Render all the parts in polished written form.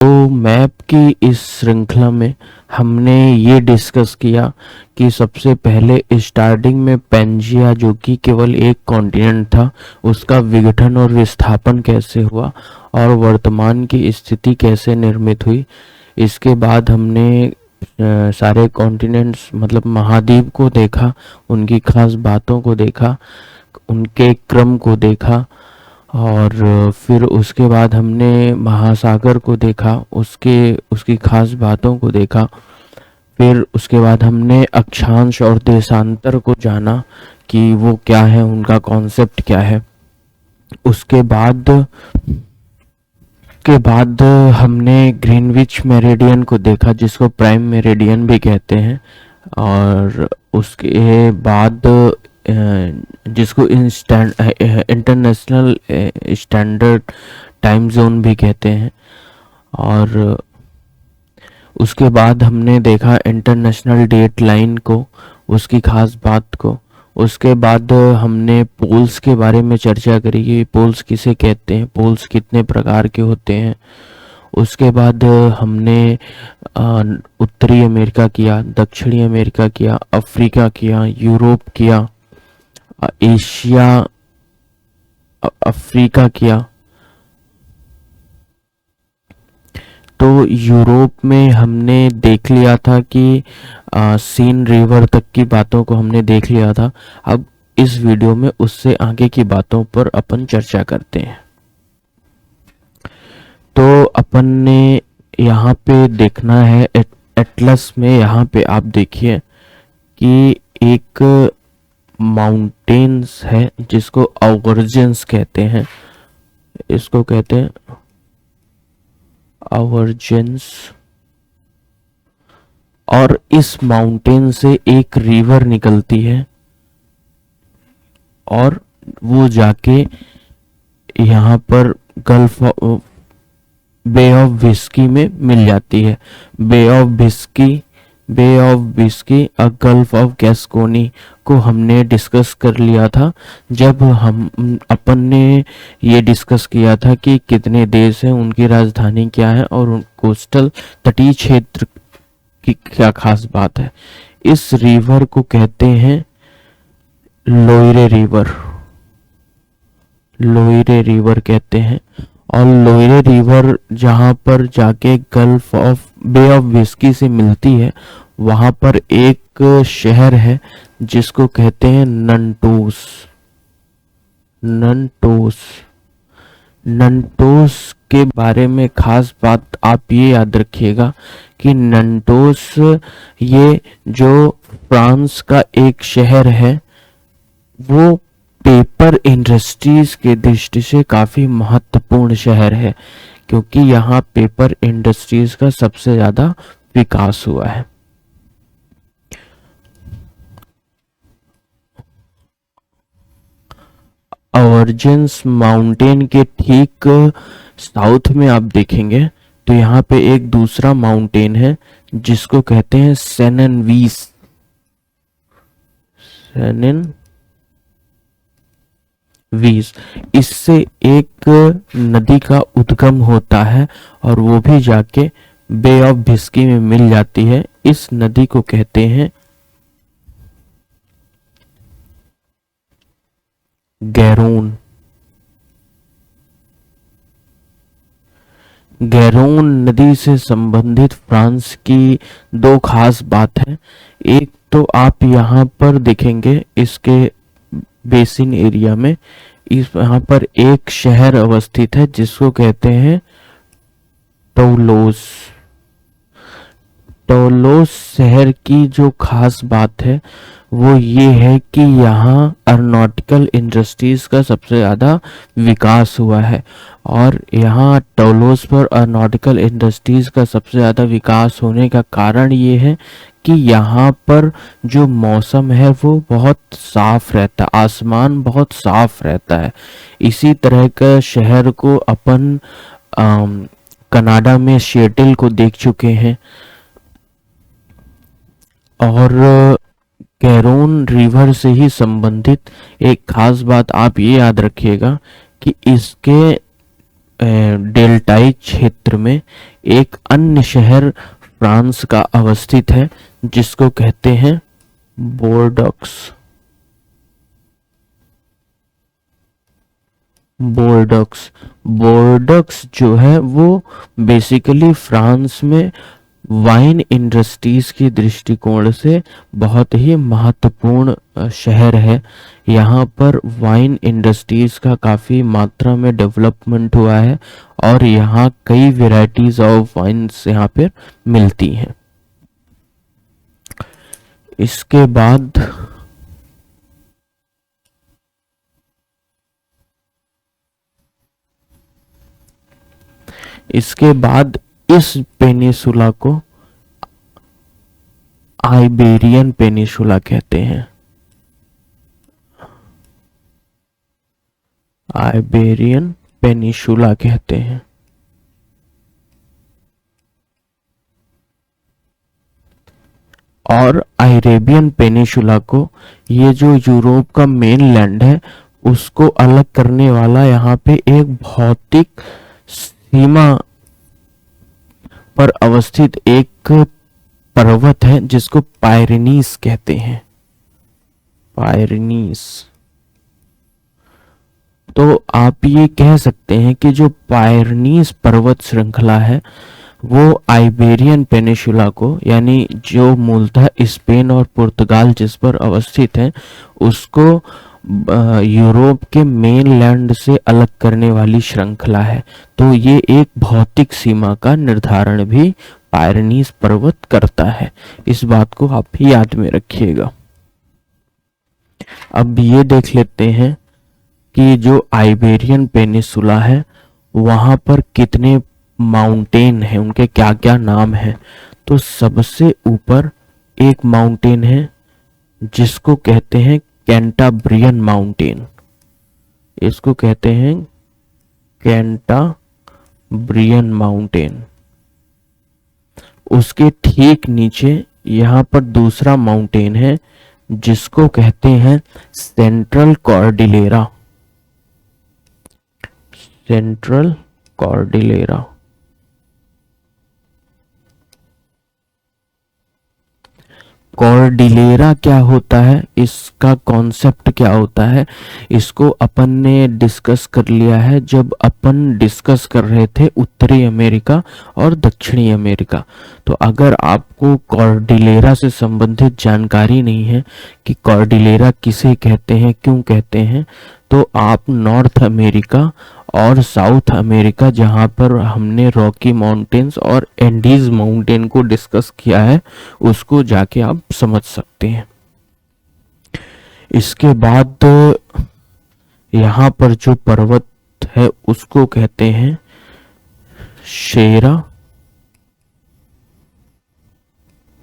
तो मैप की इस श्रृंखला में हमने ये डिस्कस किया कि सबसे पहले स्टार्टिंग में पेंजिया, जो कि केवल एक कॉन्टिनेंट था, उसका विघटन और विस्थापन कैसे हुआ और वर्तमान की स्थिति कैसे निर्मित हुई। इसके बाद हमने सारे कॉन्टिनेंट्स मतलब महाद्वीप को देखा, उनकी खास बातों को देखा, उनके क्रम को देखा, और फिर उसके बाद हमने महासागर को देखा, उसकी खास बातों को देखा। फिर उसके बाद हमने अक्षांश और देशांतर को जाना कि वो क्या है, उनका कॉन्सेप्ट क्या है। उसके बाद हमने ग्रीनविच मेरिडियन को देखा, जिसको प्राइम मेरिडियन भी कहते हैं, और उसके बाद जिसको इंटरनेशनल स्टैंडर्ड टाइम जोन भी कहते हैं। और उसके बाद हमने देखा इंटरनेशनल डेट लाइन को, उसकी खास बात को। उसके बाद हमने पोल्स के बारे में चर्चा करी कि पोल्स किसे कहते हैं, पोल्स कितने प्रकार के होते हैं। उसके बाद हमने उत्तरी अमेरिका किया, दक्षिणी अमेरिका किया, अफ्रीका किया, यूरोप किया, एशिया, अफ्रीका किया। तो यूरोप में हमने देख लिया था कि सीन रिवर तक की बातों को हमने देख लिया था। अब इस वीडियो में उससे आगे की बातों पर अपन चर्चा करते हैं। तो अपन ने यहाँ पे देखना है एटलस में, यहाँ पे आप देखिए कि एक माउंटेन्स है जिसको अवर्जेंस कहते हैं, इसको कहते हैं अवर्जेंस। और इस माउंटेन से एक रिवर निकलती है और वो जाके यहाँ पर गल्फ बे ऑफ बिस्की में मिल जाती है। बे ऑफ बिस्की और गल्फ ऑफ गैस्कोनी को हमने डिस्कस कर लिया था जब अपन ने ये डिस्कस किया था कि कितने देश हैं, उनकी राजधानी क्या है और कोस्टल तटीय क्षेत्र की क्या खास बात है। इस रिवर को कहते हैं लोइरे रिवर कहते हैं। और लोइरे रिवर जहाँ पर जाके गल्फ ऑफ बे ऑफ बिस्की से मिलती है, वहाँ पर एक शहर है जिसको कहते हैं नंटोस के बारे में खास बात आप ये याद रखिएगा कि नंटोस ये जो फ्रांस का एक शहर है, वो पेपर इंडस्ट्रीज के दृष्टि से काफी महत्वपूर्ण शहर है, क्योंकि यहाँ पेपर इंडस्ट्रीज का सबसे ज्यादा विकास हुआ है। अवर्जेंस माउंटेन के ठीक साउथ में आप देखेंगे तो यहाँ पे एक दूसरा माउंटेन है जिसको कहते हैं सेननवीस। इससे एक नदी का उद्गम होता है और वो भी जाके बे ऑफ बिस्की में मिल जाती है। इस नदी को कहते हैं गैरोन नदी से संबंधित फ्रांस की दो खास बात है। एक तो आप यहाँ पर देखेंगे इसके बेसिन एरिया में, यहाँ पर एक शहर अवस्थित है जिसको कहते हैं टोलोस शहर की जो खास बात है वो ये है कि यहाँ एरोनॉटिकल इंडस्ट्रीज का सबसे ज़्यादा विकास हुआ है। और यहाँ टोलोस पर एरोनॉटिकल इंडस्ट्रीज का सबसे ज़्यादा विकास होने का कारण ये है कि यहाँ पर जो मौसम है वो बहुत साफ रहता है, आसमान बहुत साफ रहता है। इसी तरह का शहर को अपन कनाडा में सिएटल को देख चुके हैं। और गैरोन रिवर से ही संबंधित एक खास बात आप ये याद रखिएगा कि इसके डेल्टाई क्षेत्र में एक अन्य शहर फ्रांस का अवस्थित है जिसको कहते हैं बोर्डक्स। बोर्डक्स बोर्डक्स जो है वो बेसिकली फ्रांस में वाइन इंडस्ट्रीज की दृष्टिकोण से बहुत ही महत्वपूर्ण शहर है। यहाँ पर वाइन इंडस्ट्रीज का काफ़ी मात्रा में डेवलपमेंट हुआ है और यहाँ कई वेराइटीज ऑफ वाइन्स यहाँ पर मिलती हैं। इसके बाद इस पेनिसुला को आइबेरियन पेनिसुला कहते हैं। आइबेरियन पेनिसुला कहते हैं। और अरेबियन पेनिसुला को, ये जो यूरोप का मेन लैंड है उसको अलग करने वाला यहाँ पे एक भौतिक सीमा पर अवस्थित एक पर्वत है जिसको पायरेनीज कहते हैं। पायरेनीज। तो आप ये कह सकते हैं कि जो पायरेनीज पर्वत श्रृंखला है वो आइबेरियन पेनिसुला को, यानी जो मूलतः स्पेन और पुर्तगाल जिस पर अवस्थित है, उसको यूरोप के मेनलैंड से अलग करने वाली श्रृंखला है। तो ये एक भौतिक सीमा का निर्धारण भी पायरेनीज पर्वत करता है। इस बात को आप भी याद में रखिएगा। अब ये देख लेते हैं कि जो आइबेरियन पेनिसुला है वहां पर कितने माउंटेन है, उनके क्या क्या नाम है। तो सबसे ऊपर एक माउंटेन है जिसको कहते हैं कैंटाब्रियन माउंटेन। इसको कहते हैं कैंटाब्रियन माउंटेन। उसके ठीक नीचे यहाँ पर दूसरा माउंटेन है जिसको कहते हैं central Cordillera. Central Cordillera. Cordillera क्या होता है, इसका कॉन्सेप्ट क्या होता है, इसको अपन ने डिस्कस कर लिया है जब अपन डिस्कस कर रहे थे उत्तरी अमेरिका और दक्षिणी अमेरिका। तो अगर आपको कॉर्डिलेरा से संबंधित जानकारी नहीं है कि कॉर्डिलेरा किसे कहते हैं, क्यों कहते हैं, तो आप नॉर्थ अमेरिका और साउथ अमेरिका जहां पर हमने रॉकी माउंटेन्स और एंडीज माउंटेन को डिस्कस किया है उसको जाके आप समझ सकते हैं। इसके बाद यहाँ पर जो पर्वत है उसको कहते हैं शेरा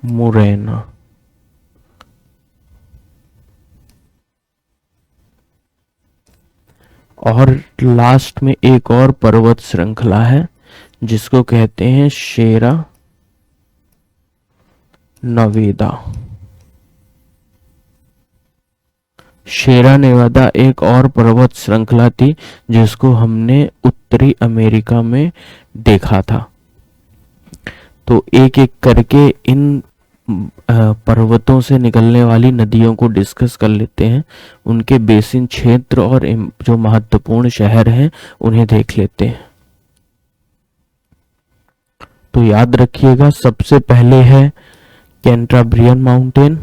मुरैना। और लास्ट में एक और पर्वत श्रृंखला है जिसको कहते हैं शेरा नवेदा। शेरा नेवादा एक और पर्वत श्रृंखला थी जिसको हमने उत्तरी अमेरिका में देखा था। तो एक एक करके इन पर्वतों से निकलने वाली नदियों को डिस्कस कर लेते हैं, उनके बेसिन क्षेत्र और जो महत्वपूर्ण शहर हैं उन्हें देख लेते हैं। तो याद रखिएगा, सबसे पहले है कैंटाब्रियन माउंटेन,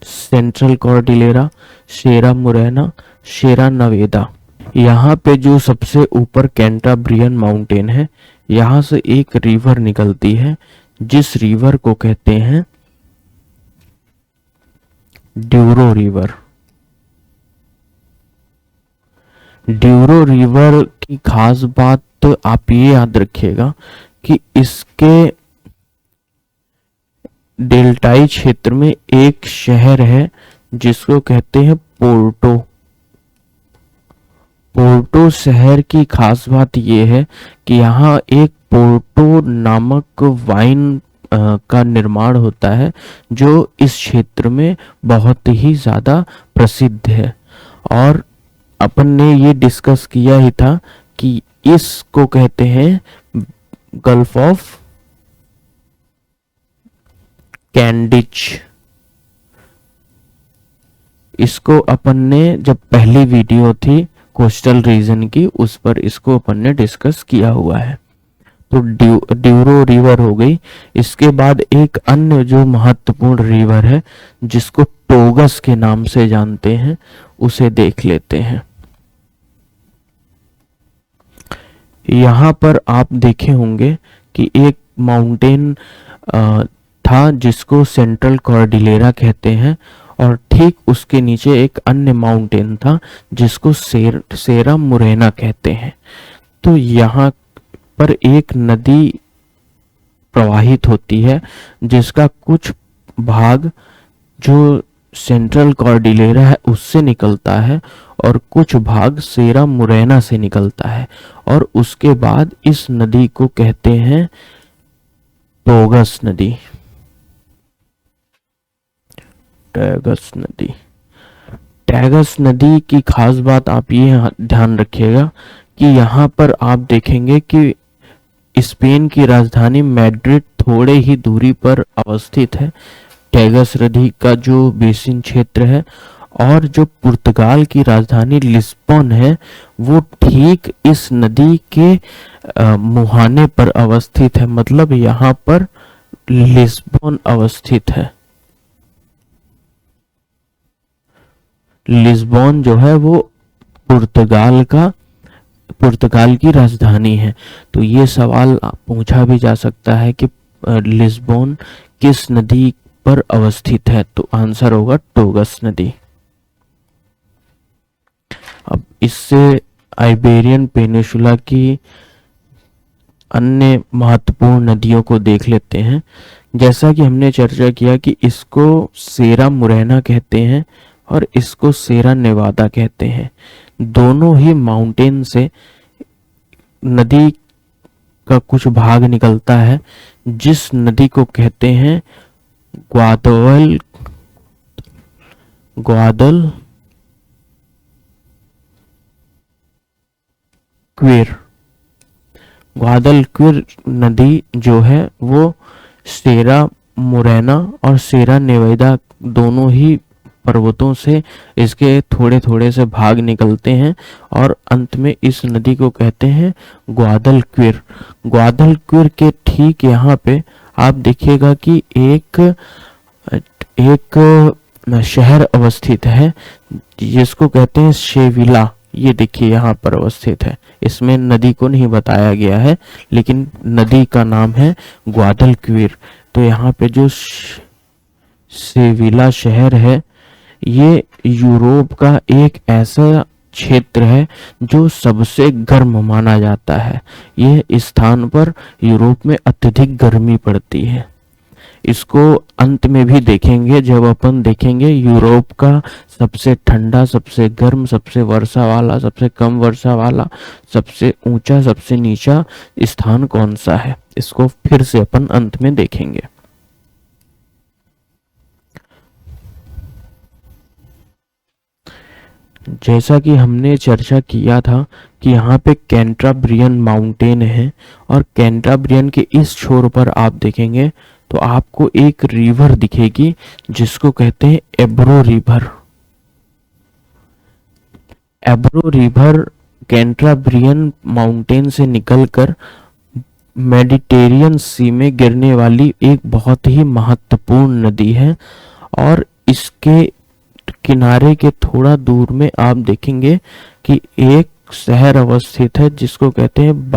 सेंट्रल कॉर्डिलेरा, शेरा मुरैना, शेरा नवेदा। यहाँ पे जो सबसे ऊपर कैंटाब्रियन माउंटेन है, यहाँ से एक रिवर निकलती है जिस रिवर को कहते हैं ड्यूरो रिवर। ड्यूरो रिवर की खास बात तो आप ये याद रखिएगा कि इसके डेल्टाई क्षेत्र में एक शहर है जिसको कहते हैं पोर्टो। पोर्टो शहर की खास बात यह है कि यहाँ एक पोर्टो नामक वाइन का निर्माण होता है जो इस क्षेत्र में बहुत ही ज़्यादा प्रसिद्ध है। और अपन ने ये डिस्कस किया ही था कि इसको कहते हैं गल्फ ऑफ कैंडिच। इसको अपन ने जब पहली वीडियो थी कोस्टल रीजन की, उस पर इसको अपन ने डिस्कस किया हुआ है। तो ड्यूरो रिवर हो गई। इसके बाद एक अन्य जो महत्वपूर्ण रिवर है जिसको टोगस के नाम से जानते हैं, उसे देख लेते हैं। यहाँ पर आप देखे होंगे कि एक माउंटेन था जिसको सेंट्रल कॉर्डिलेरा कहते हैं, और ठीक उसके नीचे एक अन्य माउंटेन था जिसको सेरा मुरेना कहते हैं। तो यहाँ पर एक नदी प्रवाहित होती है जिसका कुछ भाग जो सेंट्रल कॉर्डिलेरा है उससे निकलता है और कुछ भाग सेरा मुरैना से निकलता है, और उसके बाद इस नदी को कहते हैं टोगस नदी। टैगस नदी। टैगस नदी की खास बात आप ये ध्यान रखिएगा कि यहाँ पर आप देखेंगे कि स्पेन की राजधानी मैड्रिड थोड़े ही दूरी पर अवस्थित है। टैगस नदी का जो बेसिन क्षेत्र है, और जो पुर्तगाल की राजधानी लिस्बन है वो ठीक इस नदी के मुहाने पर अवस्थित है। मतलब यहाँ पर लिस्बन अवस्थित है। लिस्बन जो है वो पुर्तगाल की राजधानी है। तो ये सवाल पूछा भी जा सकता है कि लिस्बन किस नदी पर अवस्थित है, तो आंसर होगा टोगस नदी। अब इससे आइबेरियन पेनिनसुला की अन्य महत्वपूर्ण नदियों को देख लेते हैं। जैसा कि हमने चर्चा किया कि इसको सेरा मुरैना कहते हैं और इसको सेरा नेवादा कहते हैं। दोनों ही माउंटेन से नदी का कुछ भाग निकलता है जिस नदी को कहते हैं ग्वादलक्विर नदी जो है वो सेरा मुरैना और सेरा नेवेदा दोनों ही पर्वतों से इसके थोड़े थोड़े से भाग निकलते हैं, और अंत में इस नदी को कहते हैं ग्वादलक्विर। ग्वादलक्विर के ठीक यहाँ पे आप देखिएगा कि एक शहर अवस्थित है जिसको कहते हैं शेविला। ये देखिए यहाँ पर अवस्थित है। इसमें नदी को नहीं बताया गया है, लेकिन नदी का नाम है ग्वादलक्विर। तो यहाँ पे जो सेविला शहर है ये यूरोप का एक ऐसा क्षेत्र है जो सबसे गर्म माना जाता है। यह स्थान पर यूरोप में अत्यधिक गर्मी पड़ती है। इसको अंत में भी देखेंगे जब अपन देखेंगे यूरोप का सबसे ठंडा, सबसे गर्म, सबसे वर्षा वाला, सबसे कम वर्षा वाला, सबसे ऊंचा, सबसे नीचा स्थान कौन सा है। इसको फिर से अपन अंत में देखेंगे। जैसा कि हमने चर्चा किया था कि यहाँ पे कैंटाब्रियन माउंटेन है, और कैंटाब्रियन के इस छोर पर आप देखेंगे तो आपको एक रिवर दिखेगी जिसको कहते हैं एब्रो रिवर। एब्रो रिवर कैंटाब्रियन माउंटेन से निकलकर मेडिटेरियन सी में गिरने वाली एक बहुत ही महत्वपूर्ण नदी है, और इसके किनारे के थोड़ा दूर में आप देखेंगे कि एक शहर अवस्थित है जिसको कहते हैं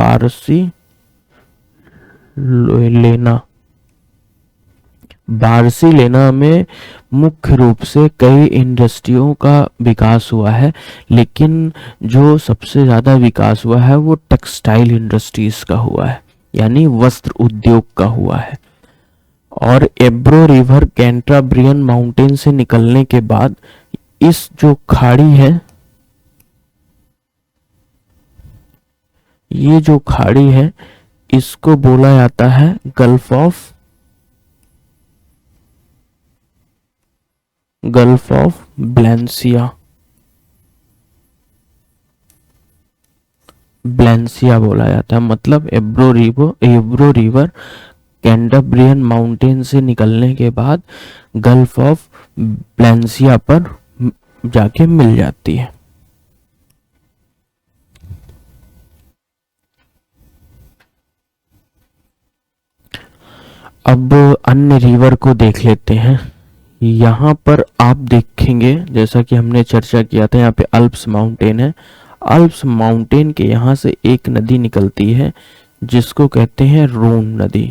बार्सिलोना में मुख्य रूप से कई इंडस्ट्रियों का विकास हुआ है, लेकिन जो सबसे ज्यादा विकास हुआ है वो टेक्सटाइल इंडस्ट्रीज का हुआ है, यानी वस्त्र उद्योग का हुआ है। और एब्रो रिवर कैंटाब्रियन माउंटेन से निकलने के बाद इस जो खाड़ी है, ये जो खाड़ी है इसको बोला जाता है गल्फ ऑफ ब्लेंसिया। ब्लेंसिया बोला जाता है। मतलब एब्रो रिवर कैंटाब्रियन माउंटेन से निकलने के बाद गल्फ ऑफ ब्लेंसिया पर जाके मिल जाती है। अब अन्य रिवर को देख लेते हैं। यहाँ पर आप देखेंगे, जैसा कि हमने चर्चा किया था, यहाँ पे अल्प्स माउंटेन है। अल्प्स माउंटेन के यहाँ से एक नदी निकलती है जिसको कहते हैं रोन नदी।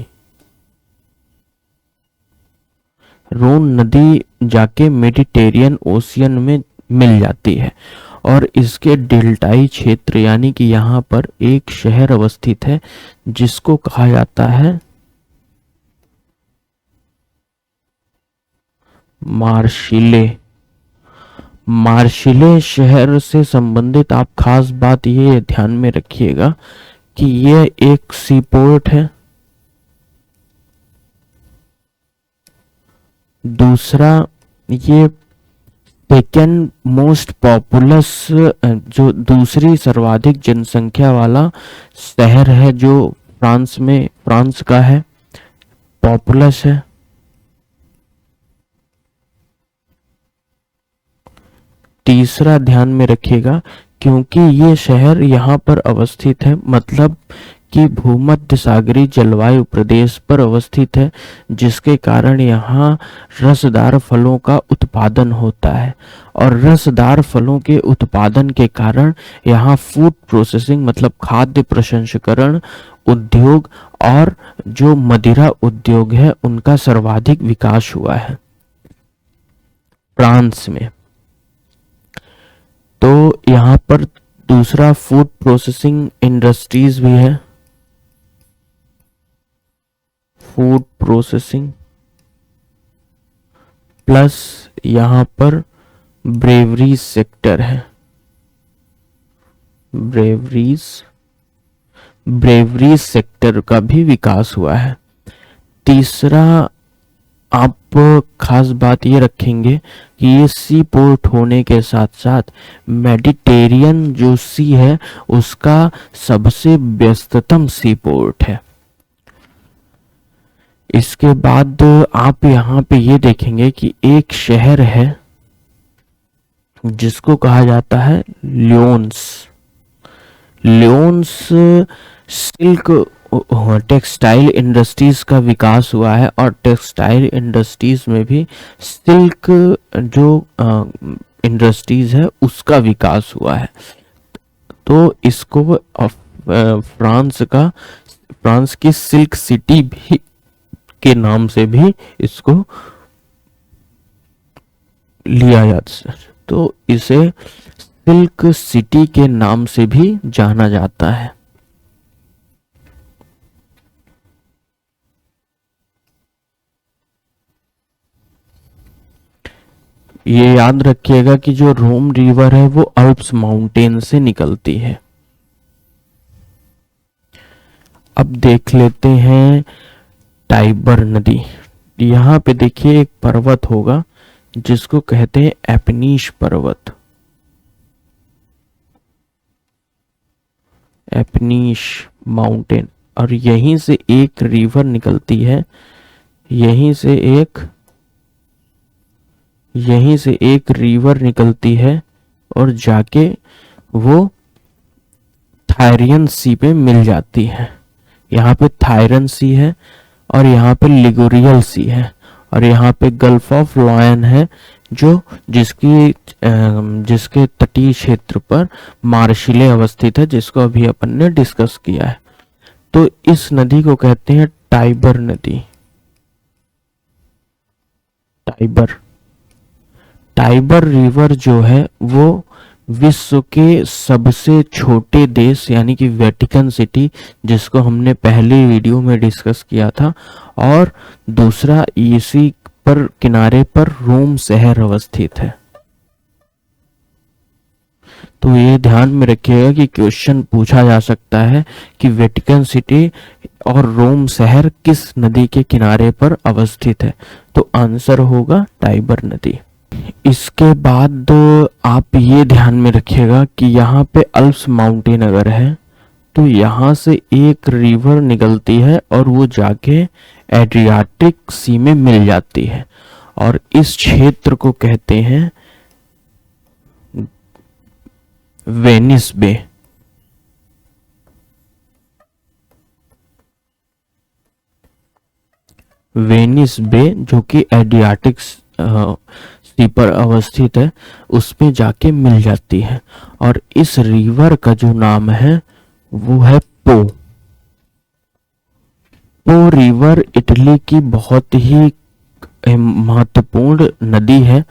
रोन नदी जाके मेडिटेरियन ओशियन में मिल जाती है और इसके डेल्टाई क्षेत्र यानी कि यहाँ पर एक शहर अवस्थित है जिसको कहा जाता है मार्शिले। मार्शिले शहर से संबंधित आप खास बात ये ध्यान में रखिएगा कि यह एक सी पोर्ट है। दूसरा, ये सेकेंड मोस्ट पॉपुलस, जो दूसरी सर्वाधिक जनसंख्या वाला शहर है जो फ्रांस का है, पॉपुलस है। तीसरा ध्यान में रखिएगा, क्योंकि ये शहर यहाँ पर अवस्थित है, मतलब कि भूमध्य सागरीय जलवायु प्रदेश पर अवस्थित है, जिसके कारण यहाँ रसदार फलों का उत्पादन होता है और रसदार फलों के उत्पादन के कारण यहाँ फूड प्रोसेसिंग मतलब खाद्य प्रसंस्करण उद्योग और जो मदिरा उद्योग है उनका सर्वाधिक विकास हुआ है फ्रांस में। तो यहाँ पर दूसरा फूड प्रोसेसिंग इंडस्ट्रीज भी है, फूड प्रोसेसिंग प्लस यहाँ पर ब्रेवरीज सेक्टर है। ब्रेवरीज सेक्टर का भी विकास हुआ है। तीसरा, आप खास बात ये रखेंगे कि ये सी पोर्ट होने के साथ साथ मेडिटेरियन जो सी है उसका सबसे व्यस्ततम सी पोर्ट है। इसके बाद आप यहाँ पे ये देखेंगे कि एक शहर है जिसको कहा जाता है लियोन्स। सिल्क टेक्सटाइल इंडस्ट्रीज का विकास हुआ है और टेक्सटाइल इंडस्ट्रीज में भी सिल्क जो इंडस्ट्रीज है उसका विकास हुआ है। तो इसको फ्रांस की सिल्क सिटी भी के नाम से भी इसको लिया जाता है, तो इसे सिल्क सिटी के नाम से भी जाना जाता है। ये याद रखिएगा कि जो रोम रिवर है वो अल्प्स माउंटेन से निकलती है। अब देख लेते हैं टाइबर नदी। यहाँ पे देखिए एक पर्वत होगा जिसको कहते हैं एपनीश पर्वत, एपनीश माउंटेन, और यहीं से एक रिवर निकलती है, यहीं से एक रिवर निकलती है और जाके वो थायरियन सी पे मिल जाती है। यहाँ पे थायरन सी है और यहाँ पे लिगोरियल सी है और यहाँ पे गल्फ ऑफ लॉयन है जो जिसके तटीय क्षेत्र पर मार्शिले अवस्थित है, जिसको अभी अपन ने डिस्कस किया है। तो इस नदी को कहते हैं टाइबर नदी। टाइबर रिवर जो है वो विश्व के सबसे छोटे देश यानी कि वेटिकन सिटी, जिसको हमने पहले वीडियो में डिस्कस किया था, और दूसरा इसी पर किनारे पर रोम शहर अवस्थित है। तो ये ध्यान में रखिएगा कि क्वेश्चन पूछा जा सकता है कि वेटिकन सिटी और रोम शहर किस नदी के किनारे पर अवस्थित है, तो आंसर होगा टाइबर नदी। इसके बाद आप ये ध्यान में रखिएगा कि यहाँ पे अल्प्स माउंटेन अगर है तो यहाँ से एक रिवर निकलती है और वो जाके एड्रियाटिक सी में मिल जाती है, और इस क्षेत्र को कहते हैं वेनिस बे। वेनिस बे जो कि एड्रियाटिक सी पर अवस्थित है, उसमें जाके मिल जाती है। और इस रिवर का जो नाम है वो है पो। पो रिवर इटली की बहुत ही महत्वपूर्ण नदी है।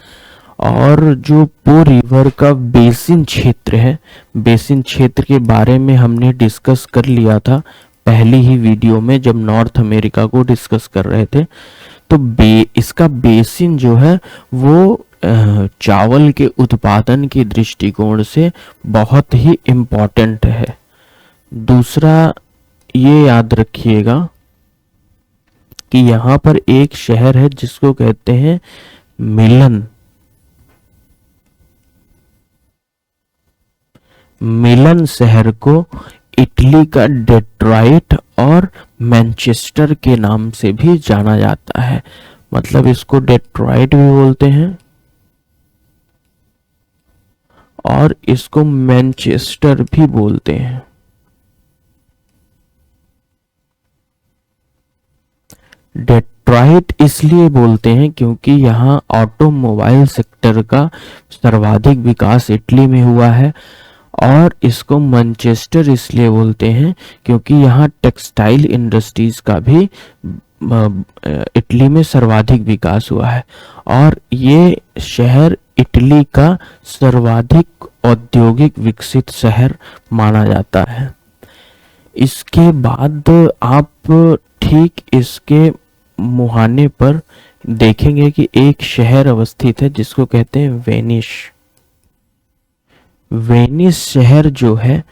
और जो पो रिवर का बेसिन क्षेत्र है, बेसिन क्षेत्र के बारे में हमने डिस्कस कर लिया था पहली ही वीडियो में जब नॉर्थ अमेरिका को डिस्कस कर रहे थे। तो इसका बेसिन जो है वो चावल के उत्पादन के दृष्टिकोण से बहुत ही इम्पोर्टेंट है। दूसरा ये याद रखिएगा कि यहाँ पर एक शहर है जिसको कहते हैं मिलन। मिलन शहर को इटली का डेट्रॉइट और मैनचेस्टर के नाम से भी जाना जाता है। मतलब इसको डेट्रॉइट भी बोलते हैं और इसको मैनचेस्टर भी बोलते हैं। डेट्रॉइट इसलिए बोलते हैं क्योंकि यहाँ ऑटोमोबाइल सेक्टर का सर्वाधिक विकास इटली में हुआ है। और इसको मैनचेस्टर इसलिए बोलते हैं क्योंकि यहाँ टेक्सटाइल इंडस्ट्रीज का भी इटली में सर्वाधिक विकास हुआ है। और ये शहर इटली का सर्वाधिक औद्योगिक विकसित शहर माना जाता है। इसके बाद आप ठीक इसके मुहाने पर देखेंगे कि एक शहर अवस्थित है जिसको कहते हैं वेनिस। वेनिस शहर जो है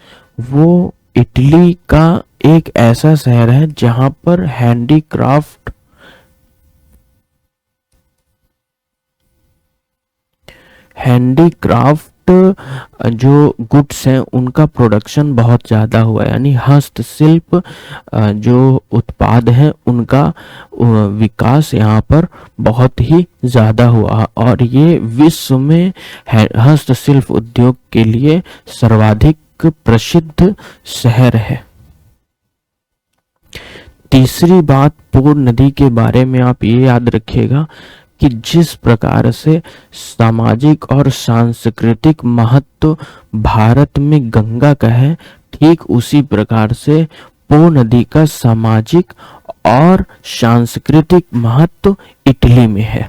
वो इटली का एक ऐसा शहर है जहां पर हैंडीक्राफ्ट जो गुड्स हैं उनका प्रोडक्शन बहुत ज़्यादा हुआ है। यानी हस्तशिल्प जो उत्पाद हैं उनका विकास यहाँ पर बहुत ही ज़्यादा हुआ और ये विश्व में हस्तशिल्प उद्योग के लिए सर्वाधिक प्रसिद्ध शहर है। तीसरी बात, पो नदी के बारे में आप ये याद रखिएगा कि जिस प्रकार से सामाजिक और सांस्कृतिक महत्व भारत में गंगा का है, ठीक उसी प्रकार से पो नदी का सामाजिक और सांस्कृतिक महत्व इटली में है।